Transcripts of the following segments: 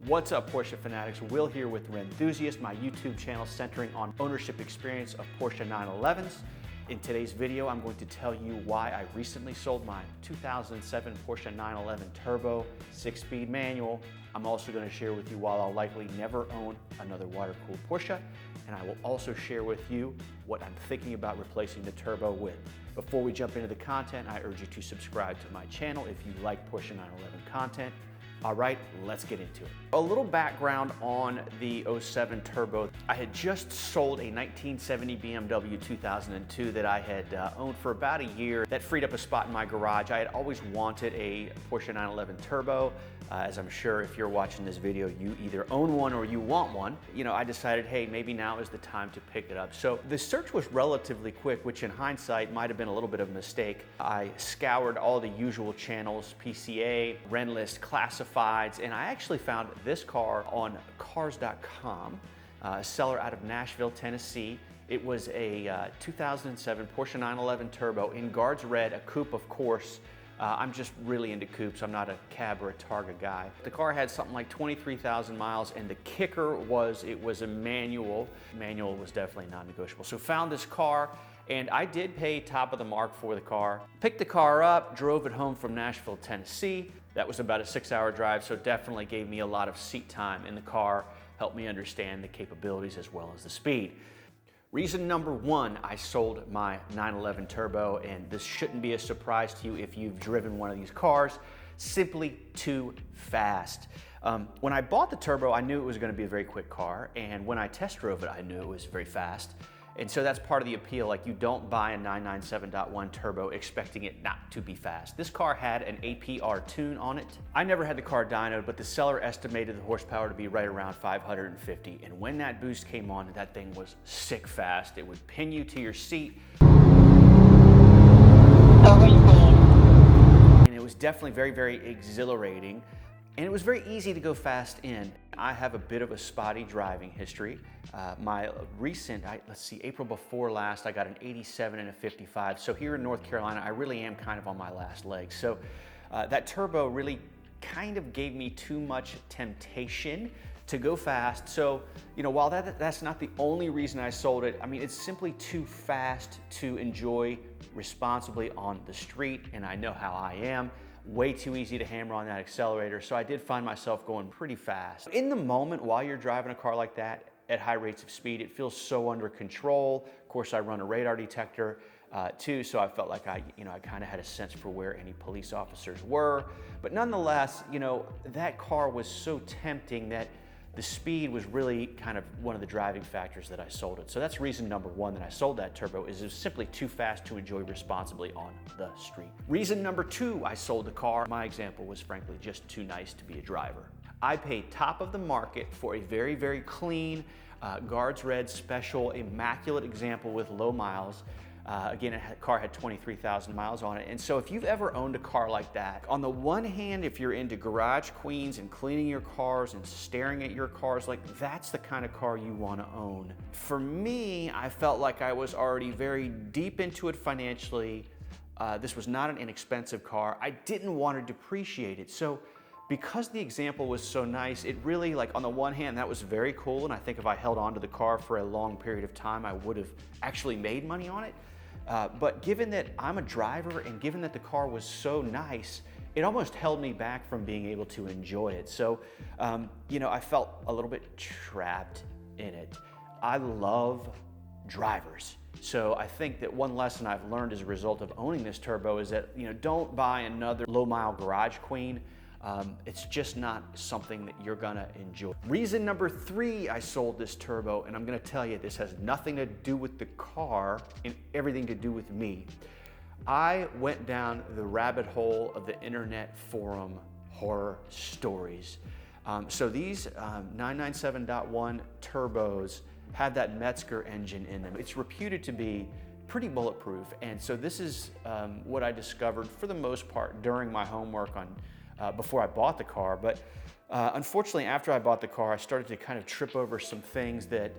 What's up, Porsche fanatics? Will here with Rennthusiast, my YouTube channel centering on ownership experience of Porsche 911's. In today's video, I'm going to tell you why I recently sold my 2007 Porsche 911 Turbo 6-speed manual. I'm also going to share with you why I'll likely never own another water-cooled Porsche, and I will also share with you what I'm thinking about replacing the Turbo with. Before we jump into the content, I urge you to subscribe to my channel if you like Porsche 911 content. All right, let's get into it. A little background on the 07 Turbo. I had just sold a 1970 BMW 2002 that I had owned for about a year. That freed up a spot in my garage. I had always wanted a Porsche 911 Turbo. As I'm sure if you're watching this video, you either own one or you want one. You know, I decided, hey, maybe now is the time to pick it up. So the search was relatively quick, which in hindsight might have been a little bit of a mistake. I scoured all the usual channels, PCA, Rennthusiast, classifieds, and I actually found this car on cars.com, a seller out of Nashville, Tennessee. It was a 2007 Porsche 911 Turbo in Guards Red, a coupe, of course. I'm just really into coupes. I'm not a cab or a Targa guy. The car had something like 23,000 miles, and the kicker was it was a manual. Manual was definitely non-negotiable. So found this car, and I did pay top of the mark for the car. Picked the car up, drove it home from Nashville, Tennessee. That was about a 6-hour drive, so definitely gave me a lot of seat time in the car, helped me understand the capabilities as well as the speed. Reason number one, I sold my 911 Turbo, and this shouldn't be a surprise to you if you've driven one of these cars, simply too fast. When I bought the Turbo, I knew it was going to be a very quick car, and when I test drove it, I knew it was very fast. And so that's part of the appeal. Like, you don't buy a 997.1 Turbo expecting it not to be fast. This car had an APR tune on it. I never had the car dynoed, but the seller estimated the horsepower to be right around 550. And when that boost came on, that thing was sick fast. It would pin you to your seat. And it was definitely very, very exhilarating. And it was very easy to go fast in. I have a bit of a spotty driving history. My recent, let's see, April before last, I got an 87 and a 55. So here in North Carolina, I really am kind of on my last leg. So that Turbo really kind of gave me too much temptation to go fast. So, you know, while that's not the only reason I sold it, I mean, it's simply too fast to enjoy responsibly on the street, and I know how I am. Way too easy to hammer on that accelerator, so I did find myself going pretty fast. In the moment, while you're driving a car like that at high rates of speed, it feels so under control. Of course, I run a radar detector too, so I felt like I kind of had a sense for where any police officers were. But nonetheless, you know, that car was so tempting that the speed was really kind of one of the driving factors that I sold it. So that's reason number one that I sold that Turbo, is it was simply too fast to enjoy responsibly on the street. Reason number two I sold the car, my example was frankly just too nice to be a driver. I paid top of the market for a very, very clean Guards Red special, immaculate example with low miles. Again, the car had 23,000 miles on it. And so if you've ever owned a car like that, on the one hand, if you're into garage queens and cleaning your cars and staring at your cars, like, that's the kind of car you want to own. For me, I felt like I was already very deep into it financially. This was not an inexpensive car. I didn't want to depreciate it. So because the example was so nice, it really, like, on the one hand, that was very cool. And I think if I held on to the car for a long period of time, I would have actually made money on it. But given that I'm a driver and given that the car was so nice, it almost held me back from being able to enjoy it. So, you know, I felt a little bit trapped in it. I love drivers. So I think that one lesson I've learned as a result of owning this Turbo is that, you know, don't buy another low-mile garage queen. It's just not something that you're gonna enjoy. Reason number three I sold this Turbo, and I'm gonna tell you, this has nothing to do with the car and everything to do with me. I went down the rabbit hole of the internet forum horror stories. So these 997.1 Turbos have that Metzger engine in them. It's reputed to be pretty bulletproof, and so this is what I discovered for the most part during my homework on before I bought the car. But unfortunately, after I bought the car, I started to kind of trip over some things that,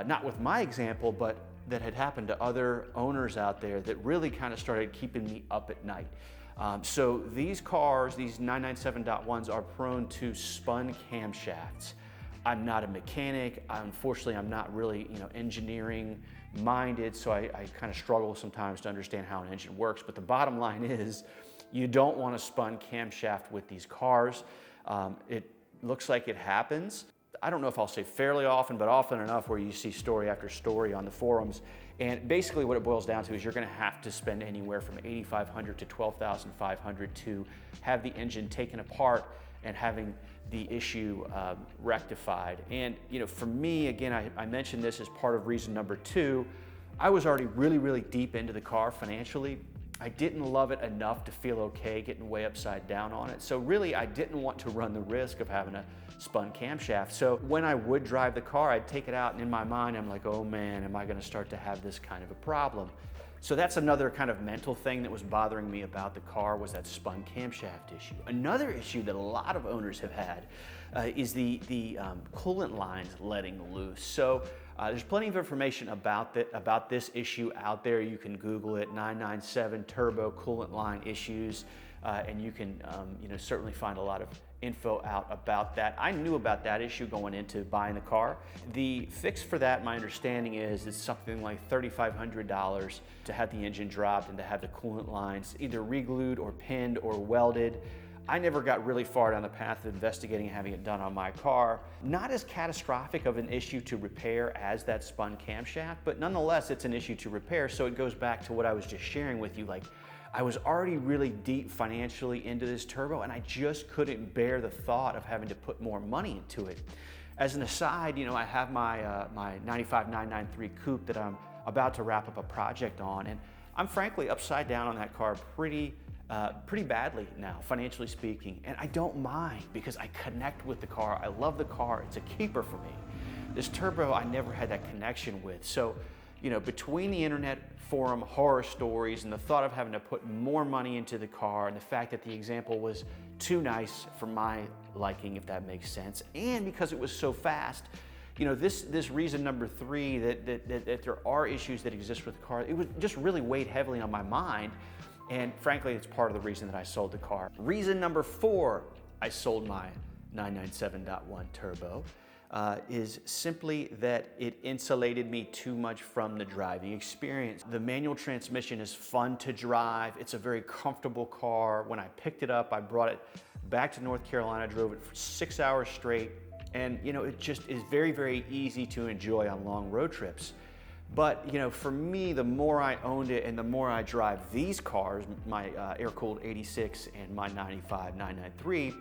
not with my example, but that had happened to other owners out there that really kind of started keeping me up at night. So these cars, these 997.1s, are prone to spun camshafts. I'm not a mechanic. Unfortunately, I'm not really, engineering minded, so I kind of struggle sometimes to understand how an engine works. But the bottom line is, you don't want a spun camshaft with these cars. It looks like it happens. I don't know if I'll say fairly often, but often enough where you see story after story on the forums. And basically what it boils down to is you're gonna have to spend anywhere from $8,500 to $12,500 to have the engine taken apart and having the issue rectified. And for me, again, I mentioned this as part of reason number 2. I was already really deep into the car financially. I didn't love it enough to feel okay getting way upside down on it. So really, I didn't want to run the risk of having a spun camshaft. So when I would drive the car, I'd take it out, and in my mind, I'm like, oh man, am I gonna start to have this kind of a problem? So that's another kind of mental thing that was bothering me about the car, was that spun camshaft issue. Another issue that a lot of owners have had is the coolant lines letting loose. So there's plenty of information about this issue out there. You can Google it, 997 turbo coolant line issues, and you can certainly find a lot of info out about that. I knew about that issue going into buying the car. The fix for that, my understanding is, it's something like $3,500 to have the engine dropped and to have the coolant lines either re-glued or pinned or welded. I never got really far down the path of investigating and having it done on my car. Not as catastrophic of an issue to repair as that spun camshaft, but nonetheless, it's an issue to repair. So it goes back to what I was just sharing with you. Like, I was already really deep financially into this turbo, and I just couldn't bear the thought of having to put more money into it. As an aside, I have my 95 993 coupe that I'm about to wrap up a project on, and I'm frankly upside down on that car pretty badly now, financially speaking. And I don't mind, because I connect with the car. I love the car. It's a keeper for me. This turbo, I never had that connection with. So, between the internet forum horror stories and the thought of having to put more money into the car, and the fact that the example was too nice for my liking, if that makes sense, and because it was so fast, this reason number 3, that there are issues that exist with the car, it was just really weighed heavily on my mind. And frankly, it's part of the reason that I sold the car. Reason number 4 I sold my 997.1 turbo is simply that it insulated me too much from the driving experience. The manual transmission is fun to drive. It's a very comfortable car. When I picked it up, I brought it back to North Carolina, drove it for 6 hours straight. And it just is very easy to enjoy on long road trips. But for me, the more I owned it and the more I drive these cars, my air-cooled 86 and my 95 993,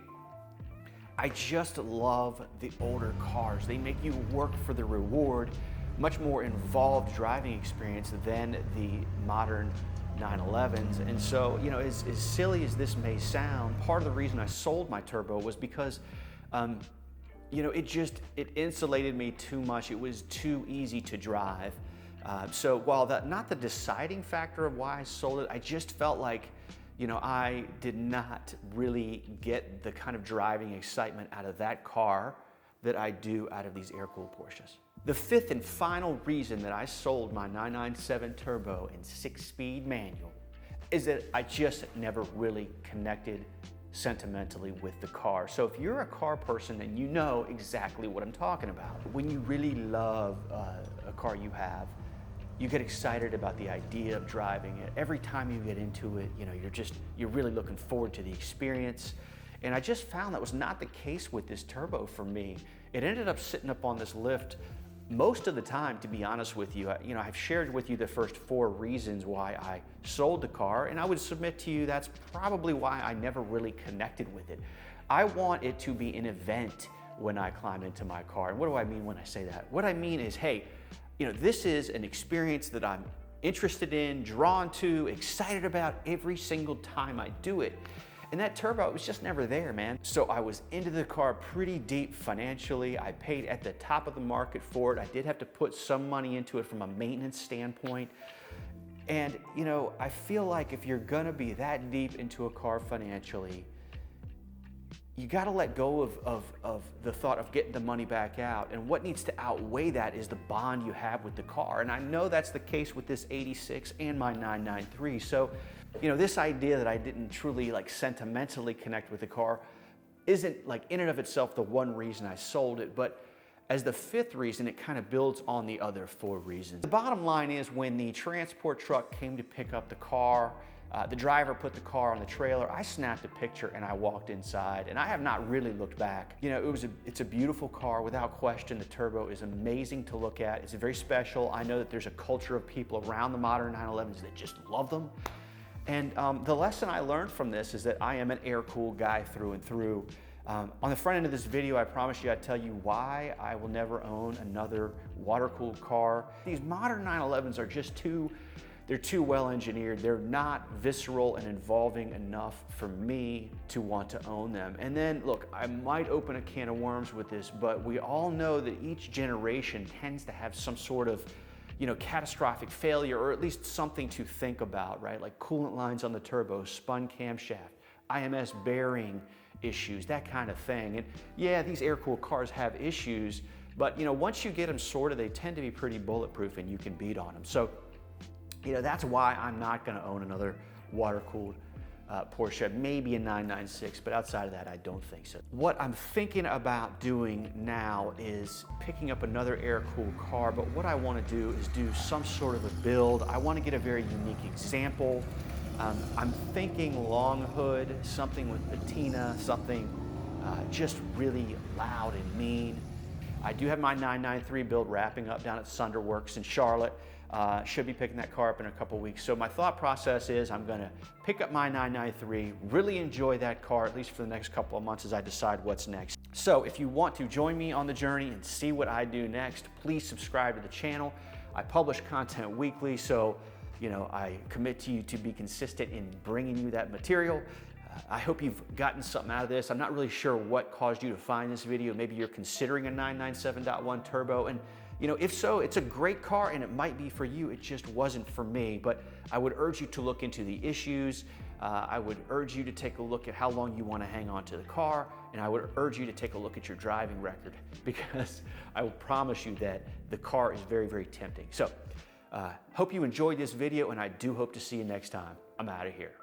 I just love the older cars. They make you work for the reward. Much more involved driving experience than the modern 911's. And so, as silly as this may sound, part of the reason I sold my turbo was because it insulated me too much. It was too easy to drive. So while not the deciding factor of why I sold it, I just felt like, I did not really get the kind of driving excitement out of that car that I do out of these air-cooled Porsches. The 5th and final reason that I sold my 997 turbo and 6-speed manual is that I just never really connected sentimentally with the car. So if you're a car person, then you know exactly what I'm talking about. When you really love a car you have, you get excited about the idea of driving it. Every time you get into it, you're really looking forward to the experience. And I just found that was not the case with this turbo for me. It ended up sitting up on this lift most of the time, to be honest with you. I've shared with you the first 4 reasons why I sold the car, and I would submit to you that's probably why I never really connected with it. I want it to be an event when I climb into my car. And what do I mean when I say that? What I mean is, hey, this is an experience that I'm interested in, drawn to, excited about every single time I do it. And that turbo was just never there, man. So I was into the car pretty deep financially. I paid at the top of the market for it. I did have to put some money into it from a maintenance standpoint. And I feel like if you're gonna be that deep into a car financially, you got to let go of the thought of getting the money back out. And what needs to outweigh that is the bond you have with the car. And I know that's the case with this 86 and my 993. So, you know, this idea that I didn't truly like sentimentally connect with the car isn't like in and of itself the one reason I sold it, but as the fifth reason, it kind of builds on the other four reasons. The bottom line is when the transport truck came to pick up the car, the driver put the car on the trailer, I snapped a picture and I walked inside, and I have not really looked back. You know, it's a beautiful car without question. The turbo is amazing to look at. It's very special. I know that there's a culture of people around the modern 911s that just love them. And the lesson I learned from this is that I am an air-cooled guy through and through. On the front end of this video, I promise you I'd tell you why I will never own another water-cooled car. These modern 911s are just they're too well engineered. They're not visceral and involving enough for me to want to own them. And then look, I might open a can of worms with this, but we all know that each generation tends to have some sort of, you know, catastrophic failure, or at least something to think about, right? Like coolant lines on the turbo, spun camshaft, IMS bearing issues, that kind of thing. And yeah, these air-cooled cars have issues, but you know, once you get them sorted, they tend to be pretty bulletproof and you can beat on them. So, you know, that's why I'm not going to own another water-cooled Porsche, maybe a 996, but outside of that, I don't think so. What I'm thinking about doing now is picking up another air-cooled car, but what I want to do is do some sort of a build. I want to get a very unique example. I'm thinking long hood, something with patina, something just really loud and mean. I do have my 993 build wrapping up down at Sunder Works in Charlotte. Should be picking that car up in a couple weeks. So my thought process is I'm gonna pick up my 993, really enjoy that car, at least for the next couple of months as I decide what's next. So if you want to join me on the journey and see what I do next, please subscribe to the channel. I publish content weekly, so you know, I commit to you to be consistent in bringing you that material. I hope you've gotten something out of this. I'm not really sure what caused you to find this video. Maybe you're considering a 997.1 turbo, and you know, if so, it's a great car and it might be for you. It just wasn't for me. But I would urge you to look into the issues. I would urge you to take a look at how long you want to hang on to the car, and I would urge you to take a look at your driving record, because I will promise you that the car is very, very tempting. So hope you enjoyed this video, and I do hope to see you next time. I'm out of here.